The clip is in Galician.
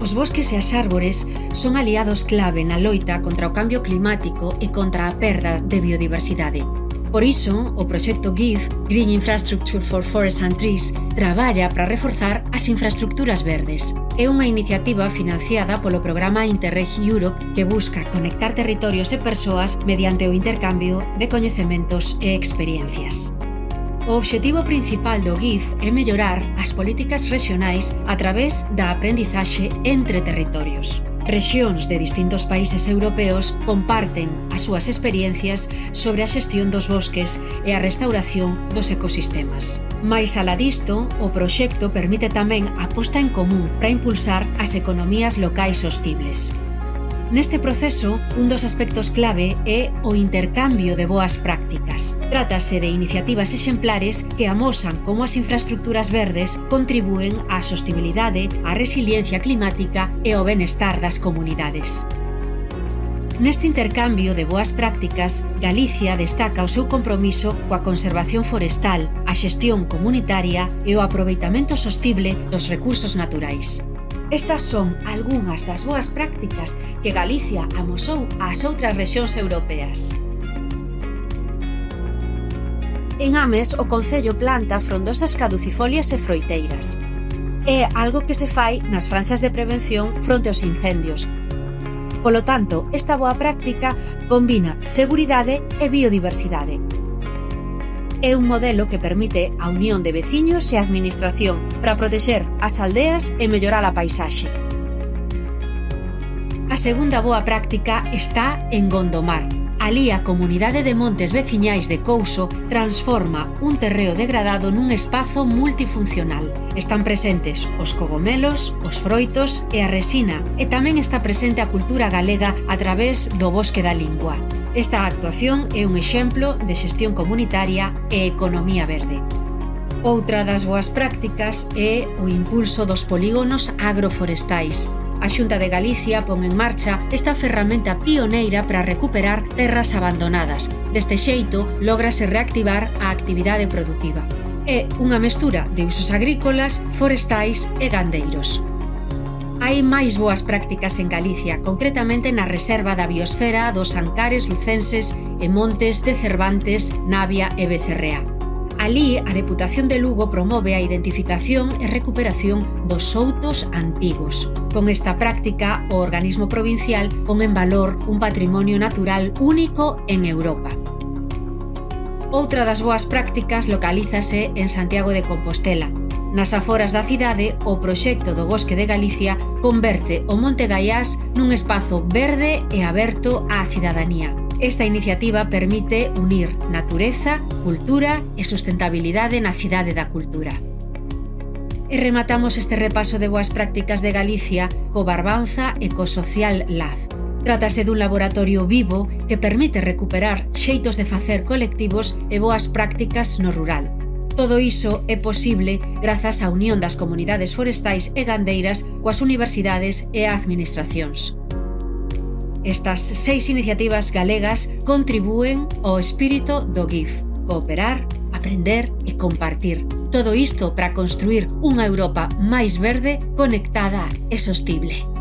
Os bosques e as árbores son aliados clave na loita contra o cambio climático e contra a perda de biodiversidade. Por iso, o proxecto GIFT, Green Infrastructure for Forests and Trees, traballa para reforzar as infraestructuras verdes. É unha iniciativa financiada polo programa Interreg Europe que busca conectar territorios e persoas mediante o intercambio de coñecementos e experiencias. O obxectivo principal do GIFT é mellorar as políticas rexionais a través da aprendizaxe entre territorios. Rexións de distintos países europeos comparten as súas experiencias sobre a xestión dos bosques e a restauración dos ecosistemas. Mais alá disto, o proxecto permite tamén a posta en común para impulsar as economías locais sostibles. Neste proceso, un dos aspectos clave é o intercambio de boas prácticas. Trátase de iniciativas exemplares que amosan como as infraestructuras verdes contribúen á sostibilidade, á resiliencia climática e ao benestar das comunidades. Neste intercambio de boas prácticas, Galicia destaca o seu compromiso coa conservación forestal, a xestión comunitaria e o aproveitamento sostible dos recursos naturais. Estas son algunhas das boas prácticas que Galicia amosou ás outras rexións europeas. En Ames, o concello planta frondosas caducifolias e froiteiras. É algo que se fai nas franxas de prevención fronte aos incendios. Polo tanto, esta boa práctica combina seguridade e biodiversidade. É un modelo que permite a unión de veciños e a administración para protexer as aldeas e mellorar a paisaxe. A segunda boa práctica está en Gondomar. Alí a comunidade de montes veciñais de Couso transforma un terreo degradado nun espazo multifuncional. Están presentes os cogomelos, os froitos e a resina, e tamén está presente a cultura galega a través do bosque da lingua. Esta actuación é un exemplo de xestión comunitaria e economía verde. Outra das boas prácticas é o impulso dos polígonos agroforestais. A Xunta de Galicia pon en marcha esta ferramenta pioneira para recuperar terras abandonadas. Deste xeito, lógrase reactivar a actividade produtiva. É unha mestura de usos agrícolas, forestais e gandeiros. Hai máis boas prácticas en Galicia, concretamente na Reserva da Biosfera dos Ancares Lucenses e Montes de Cervantes, Navia e Becerrea. Alí, a Deputación de Lugo promove a identificación e recuperación dos soutos antigos. Con esta práctica, o organismo provincial pon en valor un patrimonio natural único en Europa. Outra das boas prácticas localízase en Santiago de Compostela. Nas aforas da cidade, o proxecto do Bosque de Galicia converte o Monte Gaiás nun espazo verde e aberto á cidadanía. Esta iniciativa permite unir natureza, cultura e sustentabilidade na cidade da cultura. E rematamos este repaso de boas prácticas de Galicia co Barbanza Ecosocial Lab. Trátase dun laboratorio vivo que permite recuperar xeitos de facer colectivos e boas prácticas no rural. Todo iso é posible grazas á unión das comunidades forestais e gandeiras coas universidades e administracións. Estas 6 iniciativas galegas contribúen ao espírito do GIFT: cooperar, aprender e compartir. Todo isto para construir unha Europa máis verde, conectada e sostible.